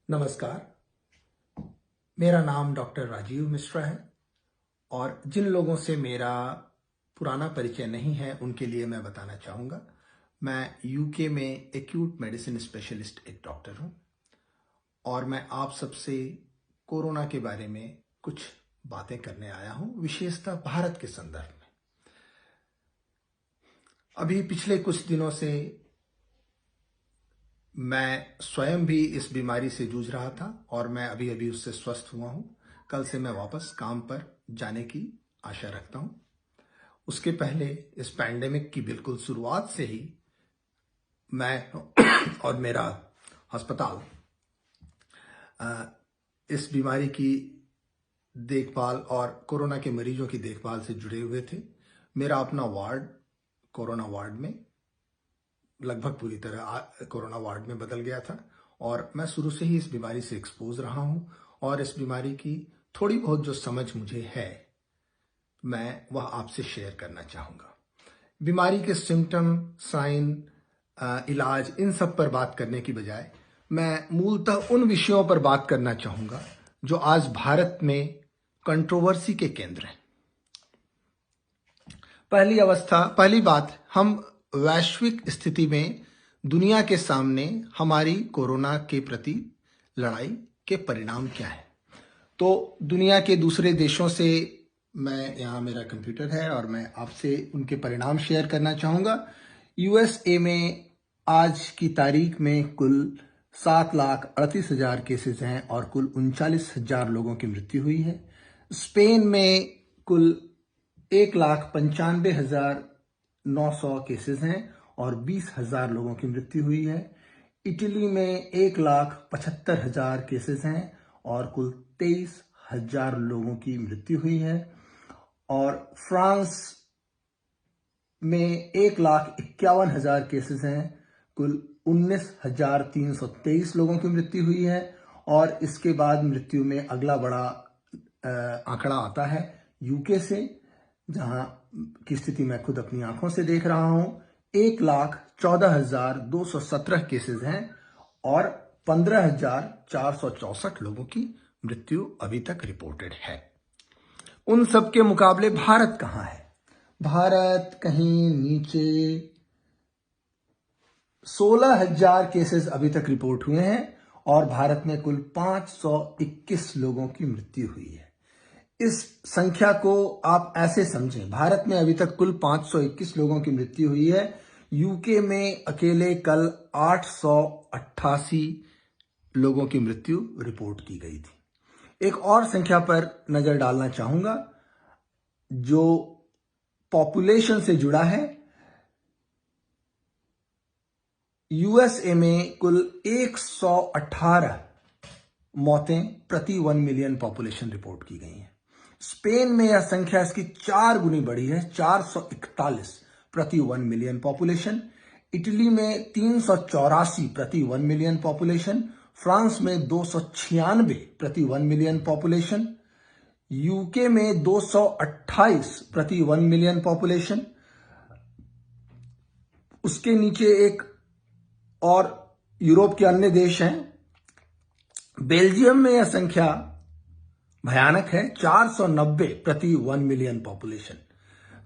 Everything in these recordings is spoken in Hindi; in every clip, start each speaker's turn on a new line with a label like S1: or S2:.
S1: नमस्कार। मेरा नाम डॉक्टर राजीव मिश्रा है और जिन लोगों से मेरा पुराना परिचय नहीं है उनके लिए मैं बताना चाहूँगा। मैं यूके में एक्यूट मेडिसिन स्पेशलिस्ट एक डॉक्टर हूँ और मैं आप सबसे कोरोना के बारे में कुछ बातें करने आया हूँ, विशेषतः भारत के संदर्भ में। अभी पिछले कुछ दिनों से मैं स्वयं भी इस बीमारी से जूझ रहा था और मैं अभी अभी उससे स्वस्थ हुआ हूँ। कल से मैं वापस काम पर जाने की आशा रखता हूँ। उसके पहले इस पैंडेमिक की बिल्कुल शुरुआत से ही मैं और मेरा अस्पताल इस बीमारी की देखभाल और कोरोना के मरीजों की देखभाल से जुड़े हुए थे। मेरा अपना वार्ड कोरोना वार्ड में लगभग पूरी तरह कोरोना वार्ड में बदल गया था और मैं शुरू से ही इस बीमारी से एक्सपोज रहा हूं और इस बीमारी की थोड़ी बहुत जो समझ मुझे है मैं वह आपसे शेयर करना चाहूँगा। बीमारी के सिम्टम, साइन, इलाज, इन सब पर बात करने की बजाय मैं मूलतः उन विषयों पर बात करना चाहूँगा जो आज भारत में कंट्रोवर्सी के केंद्र हैं। पहली बात, हम वैश्विक स्थिति में दुनिया के सामने हमारी कोरोना के प्रति लड़ाई के परिणाम क्या है। तो दुनिया के दूसरे देशों से यहाँ मेरा कंप्यूटर है और मैं आपसे उनके परिणाम शेयर करना चाहूँगा। यूएसए में आज की तारीख में कुल 7,38,000 केसेस हैं और कुल 39,000 लोगों की मृत्यु हुई है। स्पेन में कुल 1,95,900 केसेस हैं और 20,000 लोगों की मृत्यु हुई है। इटली में 1,75,000 केसेस हैं और कुल 23,000 लोगों की मृत्यु हुई है। और फ्रांस में 1,51,000 केसेस हैं, कुल 19,323 लोगों की मृत्यु हुई है। और इसके बाद मृत्यु में अगला बड़ा आंकड़ा आता है यूके से, जहां की स्थिति मैं खुद अपनी आंखों से देख रहा हूं। 1,14,217 केसेस हैं और 15,464 लोगों की मृत्यु अभी तक रिपोर्टेड है। उन सब के मुकाबले भारत कहां है? भारत कहीं नीचे 16,000 केसेस अभी तक रिपोर्ट हुए हैं और भारत में कुल 521 लोगों की मृत्यु हुई है। इस संख्या को आप ऐसे समझें, भारत में अभी तक कुल 521 लोगों की मृत्यु हुई है। यूके में अकेले कल 888 लोगों की मृत्यु रिपोर्ट की गई थी। एक और संख्या पर नजर डालना चाहूंगा जो पॉपुलेशन से जुड़ा है। यूएसए में कुल 118 मौतें प्रति 1 मिलियन पॉपुलेशन रिपोर्ट की गई हैं। स्पेन में यह संख्या इसकी 4 गुनी बढ़ी है, 441 प्रति 1 मिलियन पॉपुलेशन। इटली में 384 प्रति 1 मिलियन पॉपुलेशन। फ्रांस में 296 प्रति 1 मिलियन पॉपुलेशन। यूके में 228 प्रति 1 मिलियन पॉपुलेशन। उसके नीचे एक और यूरोप के अन्य देश हैं। बेल्जियम में यह संख्या भयानक है, 490 प्रति 1 मिलियन पॉपुलेशन।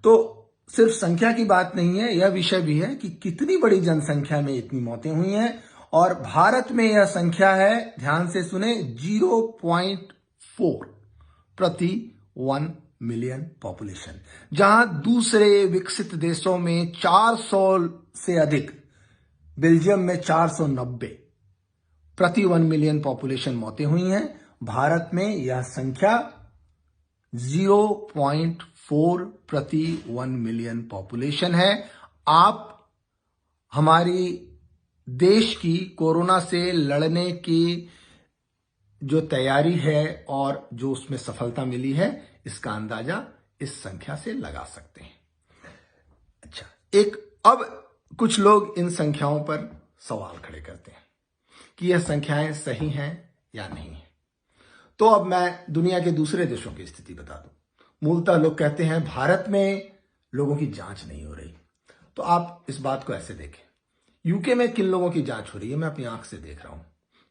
S1: तो सिर्फ संख्या की बात नहीं है, यह विषय भी है कि कितनी बड़ी जनसंख्या में इतनी मौतें हुई हैं। और भारत में यह संख्या है, ध्यान से सुने, 0.4 प्रति 1 मिलियन पॉपुलेशन, जहां दूसरे विकसित देशों में 400 से अधिक, बेल्जियम में 490 प्रति 1 मिलियन पॉपुलेशन मौतें हुई हैं। भारत में यह संख्या 0.4 प्रति 1 मिलियन पॉपुलेशन है। आप हमारी देश की कोरोना से लड़ने की जो तैयारी है और जो उसमें सफलता मिली है, इसका अंदाजा इस संख्या से लगा सकते हैं। अच्छा, अब कुछ लोग इन संख्याओं पर सवाल खड़े करते हैं कि यह संख्याएं सही हैं या नहीं है। तो अब मैं दुनिया के दूसरे देशों की स्थिति बता दूं। मूलतः लोग कहते हैं भारत में लोगों की जांच नहीं हो रही। तो आप इस बात को ऐसे देखें, यूके में किन लोगों की जांच हो रही है, मैं अपनी आंख से देख रहा हूं।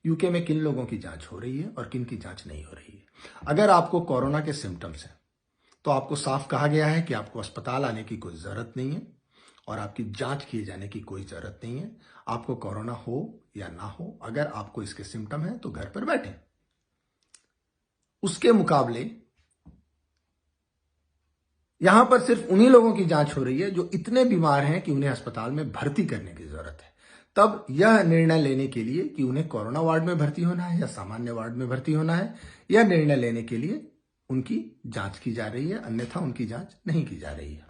S1: यूके में किन लोगों की जांच हो रही है और किन की जांच नहीं हो रही है। अगर आपको कोरोना के सिम्टम्स हैं तो आपको साफ कहा गया है कि आपको अस्पताल आने की कोई जरूरत नहीं है और आपकी जांच किए जाने की कोई जरूरत नहीं है। आपको कोरोना हो या ना हो, अगर आपको इसके सिम्टम हैं तो घर पर बैठे। उसके मुकाबले यहां पर सिर्फ उन्हीं लोगों की जांच हो रही है जो इतने बीमार हैं कि उन्हें अस्पताल में भर्ती करने की जरूरत है। तब यह निर्णय लेने के लिए कि उन्हें कोरोना वार्ड में भर्ती होना है या सामान्य वार्ड में भर्ती होना है, यह निर्णय लेने के लिए उनकी जांच की जा रही है, अन्यथा उनकी जांच नहीं की जा रही है।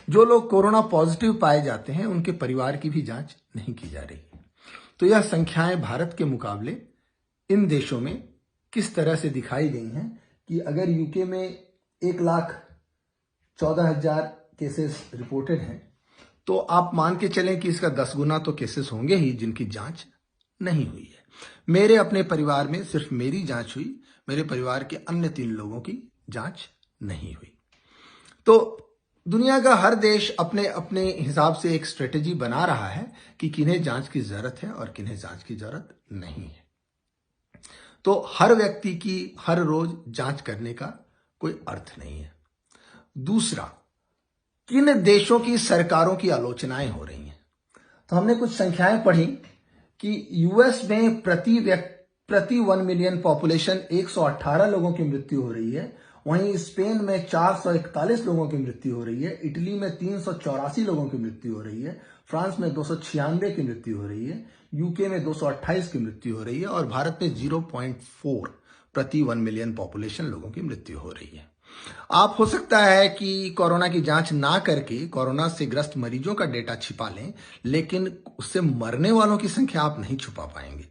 S1: जो लोग कोरोना पॉजिटिव पाए जाते हैं उनके परिवार की भी जांच नहीं की जा रही है। तो यह संख्याएं भारत के मुकाबले इन देशों में किस तरह से दिखाई गई हैं कि अगर यूके में 1,14,000 केसेस रिपोर्टेड हैं तो आप मान के चलें कि इसका 10 गुना तो केसेस होंगे ही जिनकी जांच नहीं हुई है। मेरे अपने परिवार में सिर्फ मेरी जांच हुई, मेरे परिवार के अन्य 3 लोगों की जांच नहीं हुई। तो दुनिया का हर देश अपने अपने हिसाब से एक स्ट्रेटेजी बना रहा है कि किन्हें जांच की जरूरत है और किन्हें जांच की जरूरत नहीं है। तो हर व्यक्ति की हर रोज जांच करने का कोई अर्थ नहीं है। दूसरा, किन देशों की सरकारों की आलोचनाएं हो रही हैं। तो हमने कुछ संख्याएं पढ़ी कि यूएस में प्रति 1 मिलियन पॉपुलेशन 118 लोगों की मृत्यु हो रही है। वहीं स्पेन में 441 लोगों की मृत्यु हो रही है, इटली में 384 लोगों की मृत्यु हो रही है, फ्रांस में 296 की मृत्यु हो रही है, यूके में 228 की मृत्यु हो रही है और भारत में 0.4 प्रति 1 मिलियन पॉपुलेशन लोगों की मृत्यु हो रही है। आप हो सकता है कि कोरोना की जांच ना करके कोरोना से ग्रस्त मरीजों का डेटा छिपा लें, लेकिन उससे मरने वालों की संख्या आप नहीं छुपा पाएंगे,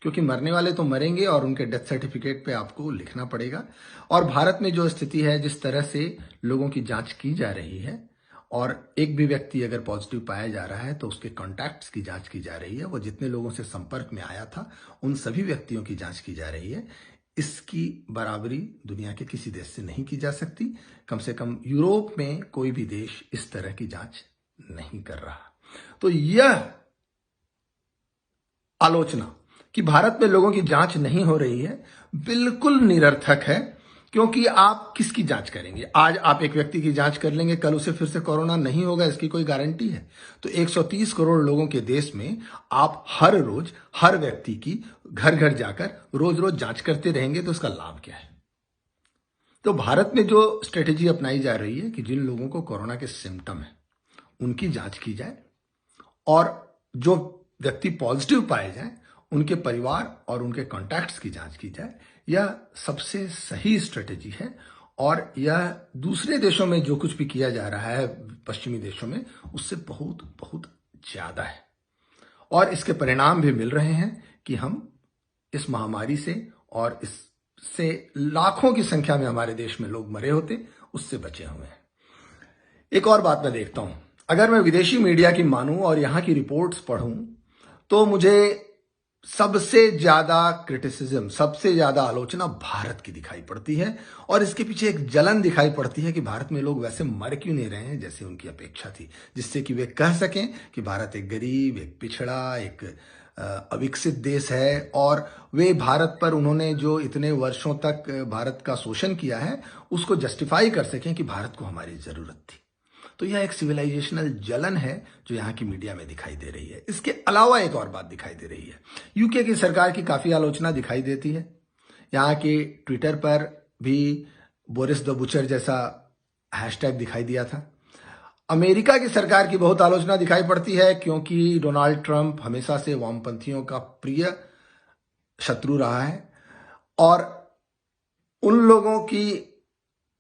S1: क्योंकि मरने वाले तो मरेंगे और उनके डेथ सर्टिफिकेट पे आपको लिखना पड़ेगा। और भारत में जो स्थिति है, जिस तरह से लोगों की जांच की जा रही है और एक भी व्यक्ति अगर पॉजिटिव पाया जा रहा है तो उसके कॉन्टैक्ट्स की जांच की जा रही है, वो जितने लोगों से संपर्क में आया था उन सभी व्यक्तियों की जांच की जा रही है। इसकी बराबरी दुनिया के किसी देश से नहीं की जा सकती। कम से कम यूरोप में कोई भी देश इस तरह की जांच नहीं कर रहा। तो यह आलोचना कि भारत में लोगों की जांच नहीं हो रही है बिल्कुल निरर्थक है, क्योंकि आप किसकी जांच करेंगे। आज आप एक व्यक्ति की जांच कर लेंगे, कल उसे फिर से कोरोना नहीं होगा, इसकी कोई गारंटी है। तो 130 करोड़ लोगों के देश में आप हर रोज हर व्यक्ति की घर घर जाकर रोज रोज जांच करते रहेंगे तो इसका लाभ क्या है। तो भारत में जो स्ट्रेटेजी अपनाई जा रही है कि जिन लोगों को कोरोना के सिम्टम है उनकी जांच की जाए और जो व्यक्ति पॉजिटिव पाए जाए उनके परिवार और उनके कॉन्टैक्ट्स की जांच की जाए, यह सबसे सही स्ट्रेटेजी है। और यह दूसरे देशों में जो कुछ भी किया जा रहा है, पश्चिमी देशों में, उससे बहुत बहुत ज्यादा है। और इसके परिणाम भी मिल रहे हैं कि हम इस महामारी से और इससे लाखों की संख्या में हमारे देश में लोग मरे होते, उससे बचे हुए हैं। एक और बात मैं देखता हूं, अगर मैं विदेशी मीडिया की मानूं और यहां की रिपोर्ट्स पढ़ूं तो मुझे सबसे ज्यादा क्रिटिसिज्म, सबसे ज्यादा आलोचना भारत की दिखाई पड़ती है। और इसके पीछे एक जलन दिखाई पड़ती है कि भारत में लोग वैसे मर क्यों नहीं रहे हैं जैसे उनकी अपेक्षा थी, जिससे कि वे कह सकें कि भारत एक गरीब, एक पिछड़ा, एक अविकसित देश है। और वे भारत पर उन्होंने जो इतने वर्षों तक भारत का शोषण किया है उसको जस्टिफाई कर सकें कि भारत को हमारी जरूरत थी। तो यह एक सिविलाइजेशनल जलन है जो यहाँ की मीडिया में दिखाई दे रही है। इसके अलावा एक और बात दिखाई दे रही है, यूके की सरकार की काफी आलोचना दिखाई देती है। यहाँ के ट्विटर पर भी बोरिस द बुचर जैसा हैशटैग दिखाई दिया था। अमेरिका की सरकार की बहुत आलोचना दिखाई पड़ती है, क्योंकि डोनाल्ड ट्रंप हमेशा से वामपंथियों का प्रिय शत्रु रहा है और उन लोगों की,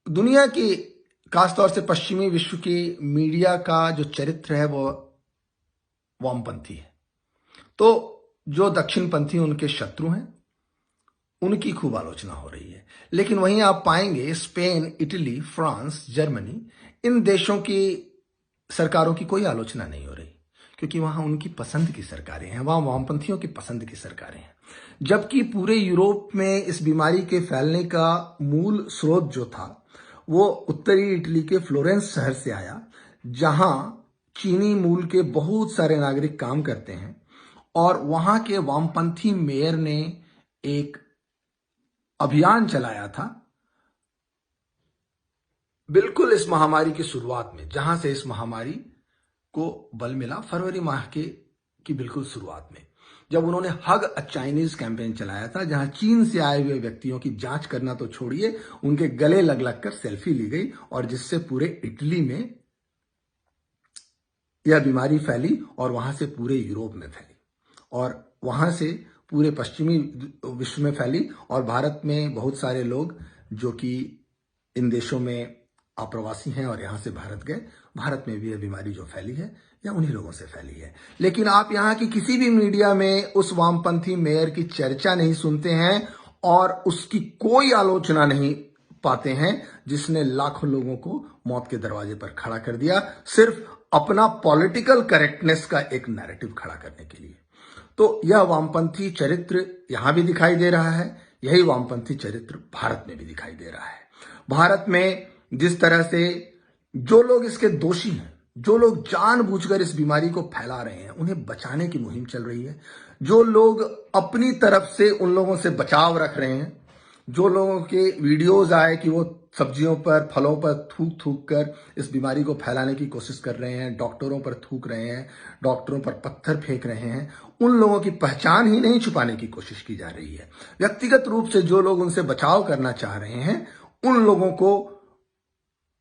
S1: दुनिया की, खासतौर से पश्चिमी विश्व की मीडिया का जो चरित्र है वो वामपंथी है। तो जो दक्षिणपंथी उनके शत्रु हैं उनकी खूब आलोचना हो रही है। लेकिन वहीं आप पाएंगे स्पेन, इटली, फ्रांस, जर्मनी, इन देशों की सरकारों की कोई आलोचना नहीं हो रही, क्योंकि वहां उनकी पसंद की सरकारें हैं, वहां वामपंथियों की पसंद की सरकारें हैं। जबकि पूरे यूरोप में इस बीमारी के फैलने का मूल स्रोत जो था वो उत्तरी इटली के फ्लोरेंस शहर से आया, जहां चीनी मूल के बहुत सारे नागरिक काम करते हैं और वहां के वामपंथी मेयर ने एक अभियान चलाया था बिल्कुल इस महामारी की शुरुआत में, जहां से इस महामारी को बल मिला फरवरी माह की बिल्कुल शुरुआत में, जब उन्होंने हग अ चाइनीज कैंपेन चलाया था, जहां चीन से आए हुए व्यक्तियों की जांच करना तो छोड़िए, उनके गले लग लग कर सेल्फी ली गई और जिससे पूरे इटली में यह बीमारी फैली और वहां से पूरे यूरोप में फैली और वहां से पूरे पश्चिमी विश्व में फैली और भारत में बहुत सारे लोग जो कि इन देशों में अप्रवासी हैं और यहां से भारत गए, भारत में भी यह बीमारी जो फैली है या उन्हीं लोगों से फैली है। लेकिन आप यहां की किसी भी मीडिया में उस वामपंथी मेयर की चर्चा नहीं सुनते हैं और उसकी कोई आलोचना नहीं पाते हैं जिसने लाखों लोगों को मौत के दरवाजे पर खड़ा कर दिया, सिर्फ अपना पॉलिटिकल करेक्टनेस का एक नैरेटिव खड़ा करने के लिए। तो यह वामपंथी चरित्र यहां भी दिखाई दे रहा है, यही वामपंथी चरित्र भारत में भी दिखाई दे रहा है। भारत में जिस तरह से जो लोग इसके दोषी हैं, जो लोग जानबूझकर इस बीमारी को फैला रहे हैं, उन्हें बचाने की मुहिम चल रही है, जो लोग अपनी तरफ से उन लोगों से बचाव रख रहे हैं, जो लोगों के वीडियोस आए कि वो सब्जियों पर फलों पर थूक थूक कर इस बीमारी को फैलाने की कोशिश कर रहे हैं, डॉक्टरों पर थूक रहे हैं, डॉक्टरों पर पत्थर फेंक रहे हैं, उन लोगों की पहचान ही नहीं छुपाने की कोशिश की जा रही है। व्यक्तिगत रूप से जो लोग उनसे बचाव करना चाह रहे हैं, उन लोगों को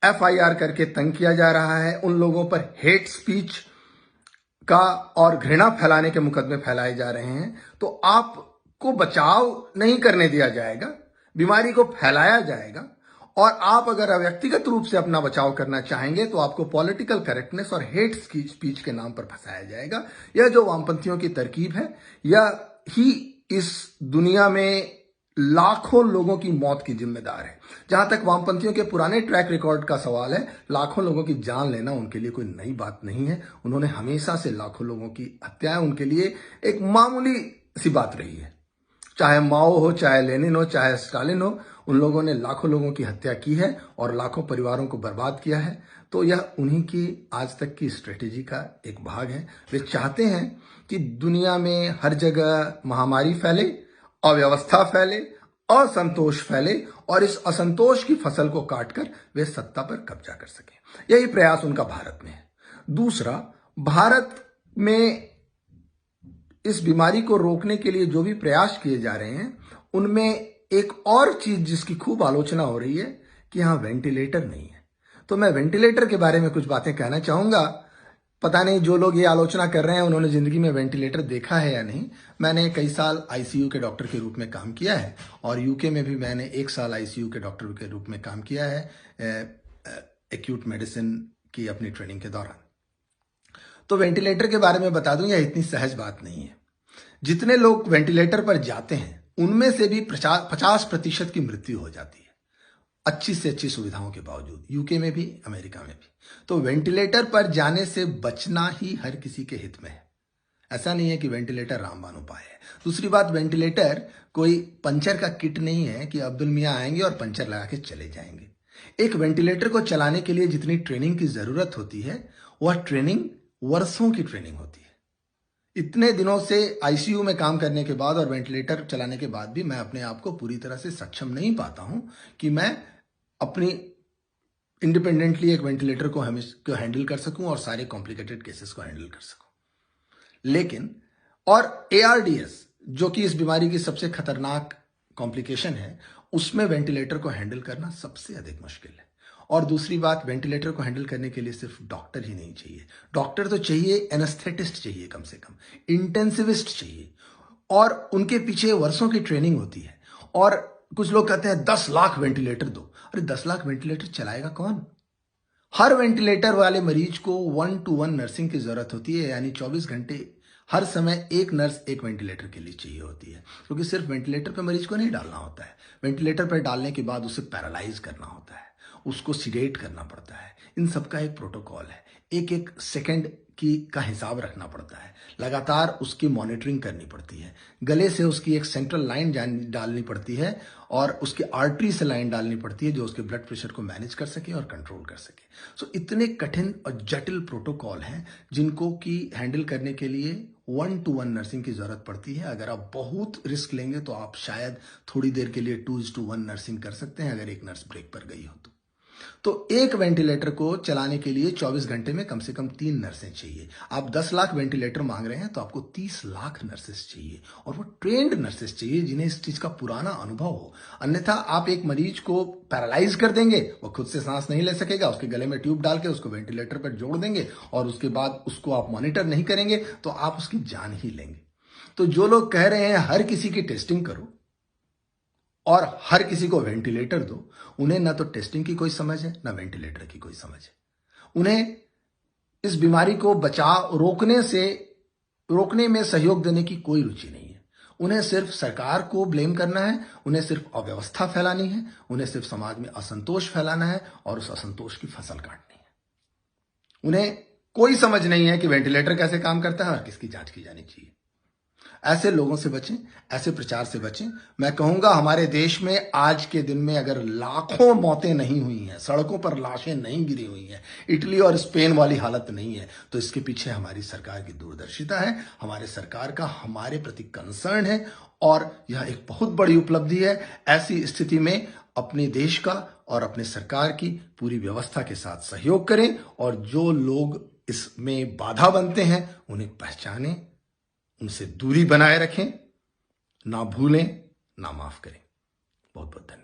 S1: FIR करके तंग किया जा रहा है, उन लोगों पर हेट स्पीच का और घृणा फैलाने के मुकदमे फैलाए जा रहे हैं। तो आपको बचाव नहीं करने दिया जाएगा, बीमारी को फैलाया जाएगा और आप अगर व्यक्तिगत रूप से अपना बचाव करना चाहेंगे तो आपको पॉलिटिकल करेक्टनेस और हेट स्पीच के नाम पर फंसाया जाएगा। यह जो वामपंथियों की तरकीब है, यह ही इस दुनिया में लाखों लोगों की मौत की जिम्मेदार है। जहां तक वामपंथियों के पुराने ट्रैक रिकॉर्ड का सवाल है, लाखों लोगों की जान लेना उनके लिए कोई नई बात नहीं है। उन्होंने हमेशा से लाखों लोगों की हत्याएं उनके लिए एक मामूली सी बात रही है। चाहे माओ हो, चाहे लेनिन हो, चाहे स्टालिन हो, उन लोगों ने लाखों लोगों की हत्या की है और लाखों परिवारों को बर्बाद किया है। तो यह उन्हीं की आज तक की स्ट्रेटेजी का एक भाग है। वे चाहते हैं कि दुनिया में हर जगह महामारी फैले, अव्यवस्था फैले, असंतोष फैले और इस असंतोष की फसल को काटकर वे सत्ता पर कब्जा कर सके। यही प्रयास उनका भारत में है। दूसरा, भारत में इस बीमारी को रोकने के लिए जो भी प्रयास किए जा रहे हैं, उनमें एक और चीज जिसकी खूब आलोचना हो रही है कि यहां वेंटिलेटर नहीं है। तो मैं वेंटिलेटर के बारे में कुछ बातें कहना चाहूंगा। पता नहीं जो लोग ये आलोचना कर रहे हैं उन्होंने जिंदगी में वेंटिलेटर देखा है या नहीं। मैंने कई साल ICU के डॉक्टर के रूप में काम किया है और यूके में भी मैंने 1 साल ICU के डॉक्टर के रूप में काम किया है एक्यूट मेडिसिन की अपनी ट्रेनिंग के दौरान। तो वेंटिलेटर के बारे में बता दूं, यह इतनी सहज बात नहीं है। जितने लोग वेंटिलेटर पर जाते हैं उनमें से भी 50% की मृत्यु हो जाती है, अच्छी से अच्छी सुविधाओं के बावजूद, यूके में भी, अमेरिका में भी। तो वेंटिलेटर पर जाने से बचना ही हर किसी के हित में है। ऐसा नहीं है कि वेंटिलेटर रामबाण उपाय है। दूसरी बात, वेंटिलेटर कोई पंचर का किट नहीं है कि अब्दुल मियां आएंगे और पंचर लगा के चले जाएंगे। एक वेंटिलेटर को चलाने के लिए जितनी ट्रेनिंग की जरूरत होती है, वह ट्रेनिंग वर्षों की ट्रेनिंग होती है। इतने दिनों से ICU में काम करने के बाद और वेंटिलेटर चलाने के बाद भी मैं अपने आप को पूरी तरह से सक्षम नहीं पाता हूं कि मैं अपनी इंडिपेंडेंटली एक वेंटिलेटर को हैंडल कर सकूं और सारे कॉम्प्लिकेटेड केसेस को हैंडल कर सकूं। लेकिन और ARDS जो कि इस बीमारी की सबसे खतरनाक कॉम्प्लिकेशन है, उसमें वेंटिलेटर को हैंडल करना सबसे अधिक मुश्किल है। और दूसरी बात, वेंटिलेटर को हैंडल करने के लिए सिर्फ डॉक्टर ही नहीं चाहिए, डॉक्टर तो चाहिए, एनेस्थेटिस्ट चाहिए, कम से कम इंटेंसिविस्ट चाहिए और उनके पीछे वर्षों की ट्रेनिंग होती है। और कुछ लोग कहते हैं 10 लाख वेंटिलेटर दो। अरे 10 लाख वेंटिलेटर चलाएगा कौन? हर वेंटिलेटर वाले मरीज को 1-to-1 नर्सिंग की जरूरत होती है, यानी 24 घंटे हर समय एक नर्स एक वेंटिलेटर के लिए चाहिए होती है, क्योंकि सिर्फ वेंटिलेटर पर मरीज को नहीं डालना होता है। वेंटिलेटर पर डालने के बाद उसे पैरालाइज करना होता है, उसको सीडेट करना पड़ता है। इन सब का एक प्रोटोकॉल है, एक एक सेकंड का हिसाब रखना पड़ता है, लगातार उसकी मॉनिटरिंग करनी पड़ती है। गले से उसकी एक सेंट्रल लाइन डालनी पड़ती है और उसके आर्टरी से लाइन डालनी पड़ती है जो उसके ब्लड प्रेशर को मैनेज कर सके और कंट्रोल कर सके। सो इतने कठिन और जटिल प्रोटोकॉल हैं जिनको कि हैंडल करने के लिए 1-to-1 नर्सिंग की जरूरत पड़ती है। अगर आप बहुत रिस्क लेंगे तो आप शायद थोड़ी देर के लिए 2:1 नर्सिंग कर सकते हैं, अगर एक नर्स ब्रेक पर गई हो तो एक वेंटिलेटर को चलाने के लिए 24 घंटे में कम से कम 3 नर्सें चाहिए। आप 10 लाख वेंटिलेटर मांग रहे हैं तो आपको 30 लाख नर्सेस चाहिए, और वो ट्रेन्ड नर्सेस चाहिए जिन्हें इस चीज का पुराना अनुभव हो। अन्यथा आप एक मरीज को पैरालाइज कर देंगे, वो खुद से सांस नहीं ले सकेगा, उसके गले में ट्यूब डाल के उसको वेंटिलेटर पर जोड़ देंगे और उसके बाद उसको आप मॉनिटर नहीं करेंगे तो आप उसकी जान ही लेंगे। तो जो लोग कह रहे हैं हर किसी की टेस्टिंग करो और हर किसी को वेंटिलेटर दो, उन्हें ना तो टेस्टिंग की कोई समझ है, ना वेंटिलेटर की कोई समझ है। उन्हें इस बीमारी को रोकने में सहयोग देने की कोई रुचि नहीं है। उन्हें सिर्फ सरकार को ब्लेम करना है, उन्हें सिर्फ अव्यवस्था फैलानी है, उन्हें सिर्फ समाज में असंतोष फैलाना है और उस असंतोष की फसल काटनी है। उन्हें कोई समझ नहीं है कि वेंटिलेटर कैसे काम करता है और किसकी जांच की जानी चाहिए। ऐसे लोगों से बचें, ऐसे प्रचार से बचें। मैं कहूंगा हमारे देश में आज के दिन में अगर लाखों मौतें नहीं हुई हैं, सड़कों पर लाशें नहीं गिरी हुई हैं, इटली और स्पेन वाली हालत नहीं है, तो इसके पीछे हमारी सरकार की दूरदर्शिता है, हमारे सरकार का हमारे प्रति कंसर्न है, और यह एक बहुत बड़ी उपलब्धि है। ऐसी स्थिति में अपने देश का और अपने सरकार की पूरी व्यवस्था के साथ सहयोग करें, और जो लोग इसमें बाधा बनते हैं उन्हें पहचानें, उनसे दूरी बनाए रखें, ना भूलें, ना माफ करें। बहुत बहुत धन्यवाद।